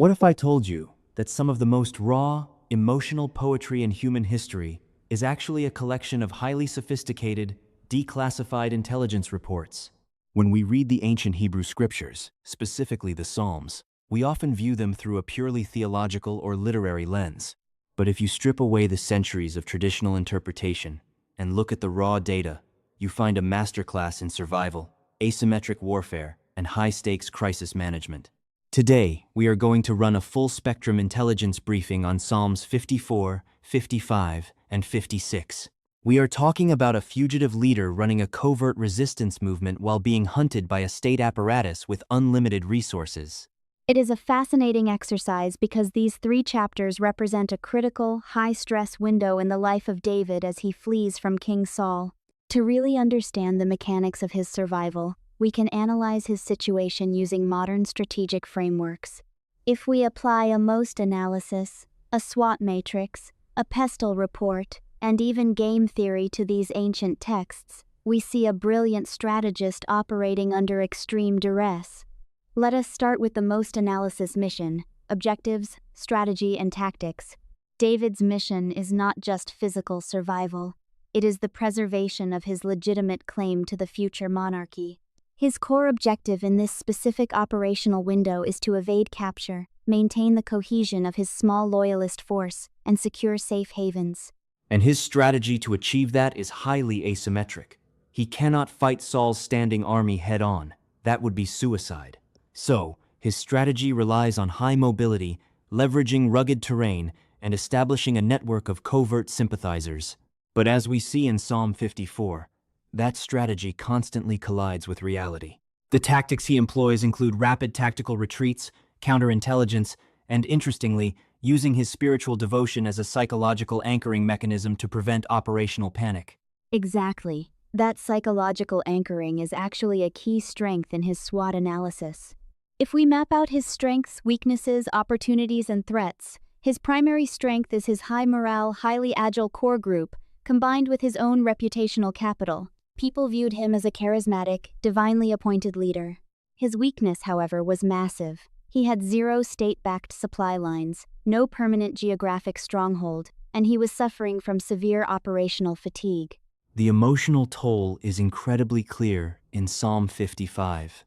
What if I told you that some of the most raw, emotional poetry in human history is actually a collection of highly sophisticated, declassified intelligence reports? When we read the ancient Hebrew scriptures, specifically the Psalms, we often view them through a purely theological or literary lens. But if you strip away the centuries of traditional interpretation and look at the raw data, you find a masterclass in survival, asymmetric warfare, and high-stakes crisis management. Today, we are going to run a full-spectrum intelligence briefing on Psalms 54, 55, and 56. We are talking about a fugitive leader running a covert resistance movement while being hunted by a state apparatus with unlimited resources. It is a fascinating exercise because these 3 chapters represent a critical, high-stress window in the life of David as he flees from King Saul. To really understand the mechanics of his survival, we can analyze his situation using modern strategic frameworks. If we apply a MOST analysis, a SWOT matrix, a pestle report, and even game theory to these ancient texts, we see a brilliant strategist operating under extreme duress. Let us start with the MOST analysis mission: objectives, strategy, and tactics. David's mission is not just physical survival. It is the preservation of his legitimate claim to the future monarchy. His core objective in this specific operational window is to evade capture, maintain the cohesion of his small loyalist force, and secure safe havens. And his strategy to achieve that is highly asymmetric. He cannot fight Saul's standing army head-on. That would be suicide. So, his strategy relies on high mobility, leveraging rugged terrain, and establishing a network of covert sympathizers. But as we see in Psalm 54, that strategy constantly collides with reality. The tactics he employs include rapid tactical retreats, counterintelligence, and interestingly, using his spiritual devotion as a psychological anchoring mechanism to prevent operational panic. Exactly. That psychological anchoring is actually a key strength in his SWOT analysis. If we map out his strengths, weaknesses, opportunities, and threats, his primary strength is his high morale, highly agile core group, combined with his own reputational capital. People viewed him as a charismatic, divinely appointed leader. His weakness, however, was massive. He had 0 state-backed supply lines, no permanent geographic stronghold, and he was suffering from severe operational fatigue. The emotional toll is incredibly clear in Psalm 55.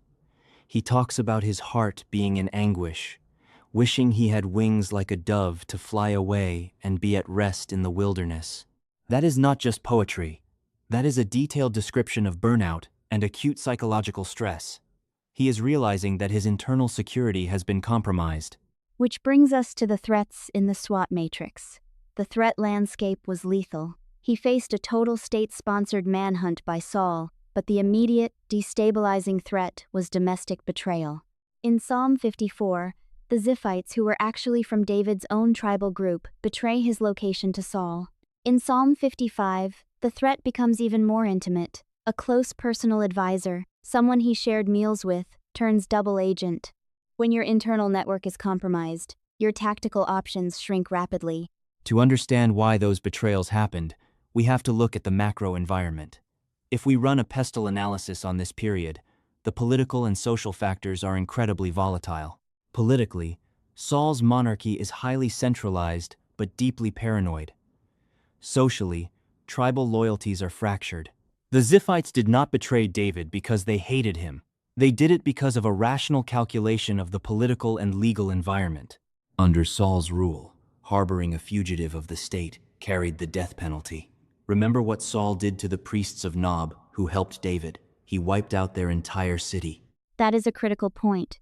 He talks about his heart being in anguish, wishing he had wings like a dove to fly away and be at rest in the wilderness. That is not just poetry. That is a detailed description of burnout and acute psychological stress. He is realizing that his internal security has been compromised. Which brings us to the threats in the SWOT matrix. The threat landscape was lethal. He faced a total state-sponsored manhunt by Saul, but the immediate, destabilizing threat was domestic betrayal. In Psalm 54, the Ziphites, who were actually from David's own tribal group, betray his location to Saul. In Psalm 55, the threat becomes even more intimate. A close personal advisor, someone he shared meals with, turns double agent. When your internal network is compromised, your tactical options shrink rapidly. To understand why those betrayals happened, we have to look at the macro environment. If we run a pestle analysis on this period, the political and social factors are incredibly volatile. Politically, Saul's monarchy is highly centralized but deeply paranoid. Socially, tribal loyalties are fractured. The Ziphites did not betray David because they hated him. They did it because of a rational calculation of the political and legal environment. Under Saul's rule, harboring a fugitive of the state carried the death penalty. Remember what Saul did to the priests of Nob who helped David. He wiped out their entire city. That is a critical point.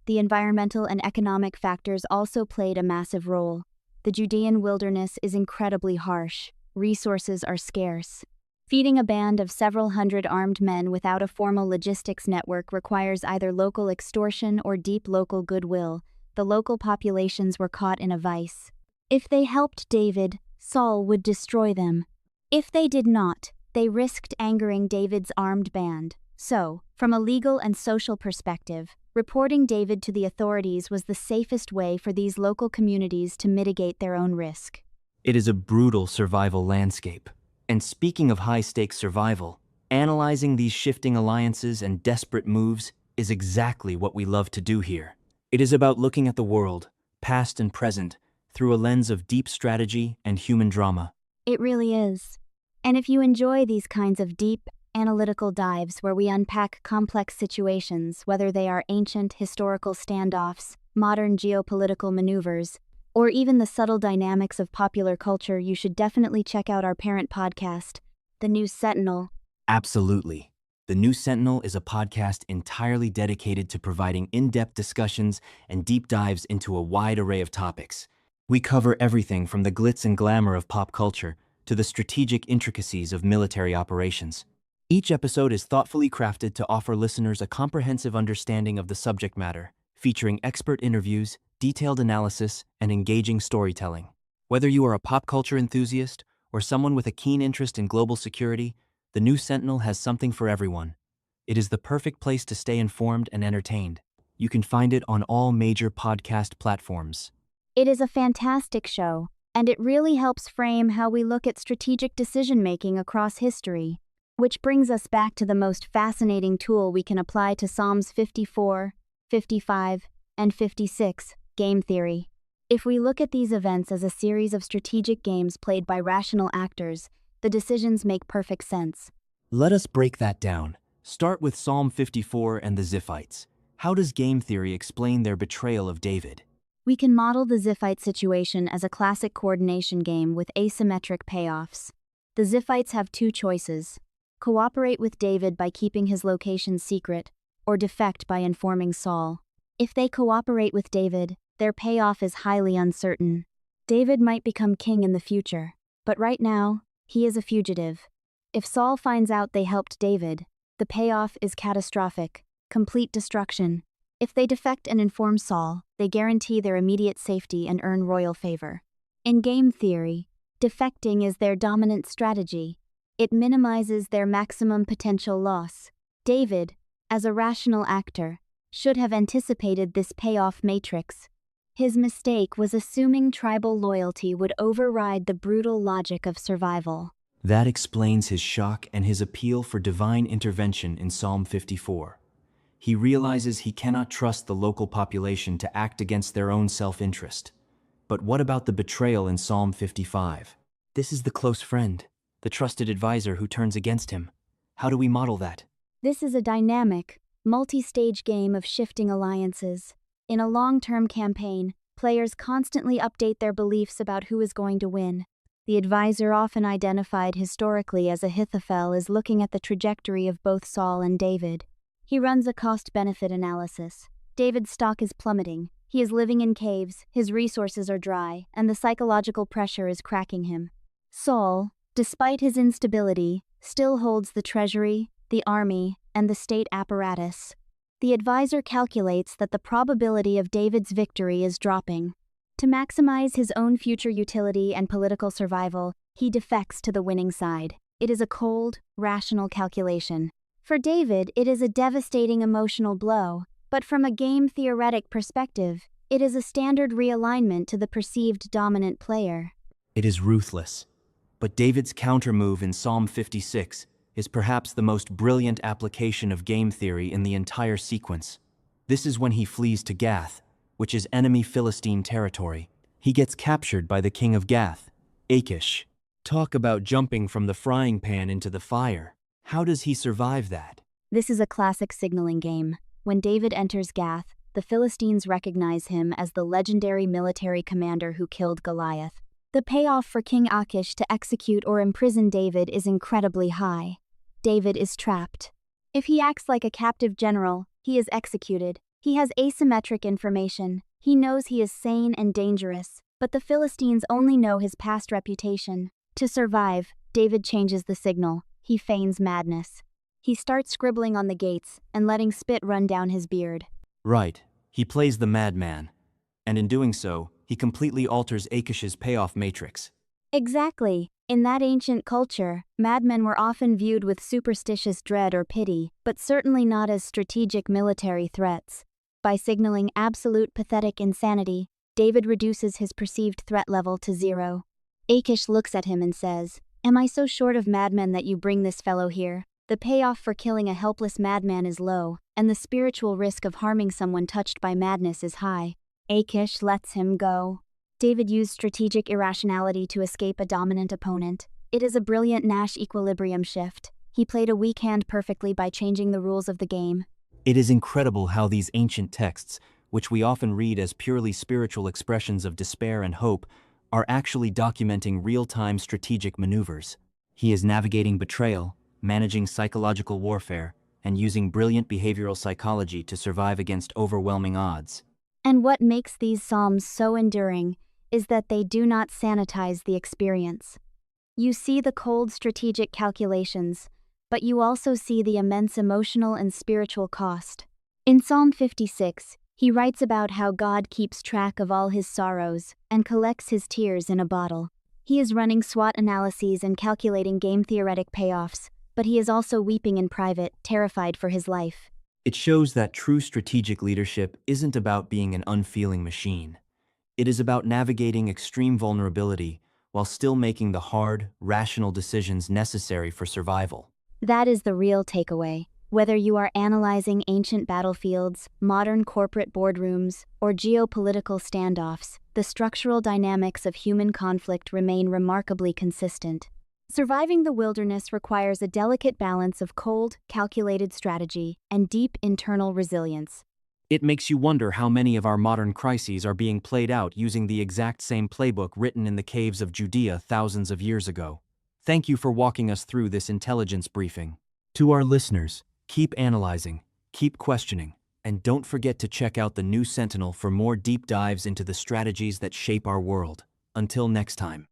The environmental and economic factors also played a massive role. The Judean wilderness is incredibly harsh. Resources are scarce. Feeding a band of several hundred armed men without a formal logistics network requires either local extortion or deep local goodwill. The local populations were caught in a vice. If they helped David, Saul would destroy them. If they did not, they risked angering David's armed band. So, from a legal and social perspective, reporting David to the authorities was the safest way for these local communities to mitigate their own risk. It is a brutal survival landscape. And speaking of high-stakes survival, analyzing these shifting alliances and desperate moves is exactly what we love to do here. It is about looking at the world, past and present, through a lens of deep strategy and human drama. It really is. And if you enjoy these kinds of deep, analytical dives where we unpack complex situations, whether they are ancient historical standoffs, modern geopolitical maneuvers, or even the subtle dynamics of popular culture, you should definitely check out our parent podcast, The New Sentinel. Absolutely. The New Sentinel is a podcast entirely dedicated to providing in-depth discussions and deep dives into a wide array of topics. We cover everything from the glitz and glamour of pop culture to the strategic intricacies of military operations. Each episode is thoughtfully crafted to offer listeners a comprehensive understanding of the subject matter, featuring expert interviews, detailed analysis, and engaging storytelling. Whether you are a pop culture enthusiast or someone with a keen interest in global security, The New Sentinel has something for everyone. It is the perfect place to stay informed and entertained. You can find it on all major podcast platforms. It is a fantastic show, and it really helps frame how we look at strategic decision-making across history. Which brings us back to the most fascinating tool we can apply to Psalms 54, 55, and 56, game theory. If we look at these events as a series of strategic games played by rational actors, the decisions make perfect sense. Let us break that down. Start with Psalm 54 and the Ziphites. How does game theory explain their betrayal of David? We can model the Ziphite situation as a classic coordination game with asymmetric payoffs. The Ziphites have two choices: cooperate with David by keeping his location secret, or defect by informing Saul. If they cooperate with David, their payoff is highly uncertain. David might become king in the future, but right now, he is a fugitive. If Saul finds out they helped David, the payoff is catastrophic, complete destruction. If they defect and inform Saul, they guarantee their immediate safety and earn royal favor. In game theory, defecting is their dominant strategy. It minimizes their maximum potential loss. David, as a rational actor, should have anticipated this payoff matrix. His mistake was assuming tribal loyalty would override the brutal logic of survival. That explains his shock and his appeal for divine intervention in Psalm 54. He realizes he cannot trust the local population to act against their own self-interest. But what about the betrayal in Psalm 55? This is the close friend, the trusted advisor who turns against him. How do we model that? This is a dynamic, multi-stage game of shifting alliances. In a long-term campaign, players constantly update their beliefs about who is going to win. The advisor, often identified historically as Ahithophel, is looking at the trajectory of both Saul and David. He runs a cost-benefit analysis. David's stock is plummeting. He is living in caves, his resources are dry, and the psychological pressure is cracking him. Saul, despite his instability, still holds the treasury, the army, and the state apparatus. The advisor calculates that the probability of David's victory is dropping. To maximize his own future utility and political survival, he defects to the winning side. It is a cold, rational calculation. For David, it is a devastating emotional blow, but from a game-theoretic perspective, it is a standard realignment to the perceived dominant player. It is ruthless. But David's counter-move in Psalm 56 is perhaps the most brilliant application of game theory in the entire sequence. This is when he flees to Gath, which is enemy Philistine territory. He gets captured by the king of Gath, Achish. Talk about jumping from the frying pan into the fire. How does he survive that? This is a classic signaling game. When David enters Gath, the Philistines recognize him as the legendary military commander who killed Goliath. The payoff for King Achish to execute or imprison David is incredibly high. David is trapped. If he acts like a captive general, he is executed. He has asymmetric information. He knows he is sane and dangerous, but the Philistines only know his past reputation. To survive, David changes the signal. He feigns madness. He starts scribbling on the gates and letting spit run down his beard. Right. He plays the madman. And in doing so, he completely alters Achish's payoff matrix. Exactly. In that ancient culture, madmen were often viewed with superstitious dread or pity, but certainly not as strategic military threats. By signaling absolute pathetic insanity, David reduces his perceived threat level to 0. Achish looks at him and says, "Am I so short of madmen that you bring this fellow here?" The payoff for killing a helpless madman is low, and the spiritual risk of harming someone touched by madness is high. Achish lets him go. David used strategic irrationality to escape a dominant opponent. It is a brilliant Nash equilibrium shift. He played a weak hand perfectly by changing the rules of the game. It is incredible how these ancient texts, which we often read as purely spiritual expressions of despair and hope, are actually documenting real-time strategic maneuvers. He is navigating betrayal, managing psychological warfare, and using brilliant behavioral psychology to survive against overwhelming odds. And what makes these psalms so enduring is that they do not sanitize the experience. You see the cold strategic calculations, but you also see the immense emotional and spiritual cost. In Psalm 56, he writes about how God keeps track of all his sorrows and collects his tears in a bottle. He is running SWOT analyses and calculating game-theoretic payoffs, but he is also weeping in private, terrified for his life. It shows that true strategic leadership isn't about being an unfeeling machine. It is about navigating extreme vulnerability while still making the hard, rational decisions necessary for survival. That is the real takeaway. Whether you are analyzing ancient battlefields, modern corporate boardrooms, or geopolitical standoffs, the structural dynamics of human conflict remain remarkably consistent. Surviving the wilderness requires a delicate balance of cold, calculated strategy and deep internal resilience. It makes you wonder how many of our modern crises are being played out using the exact same playbook written in the caves of Judea thousands of years ago. Thank you for walking us through this intelligence briefing. To our listeners, keep analyzing, keep questioning, and don't forget to check out the new Sentinel for more deep dives into the strategies that shape our world. Until next time.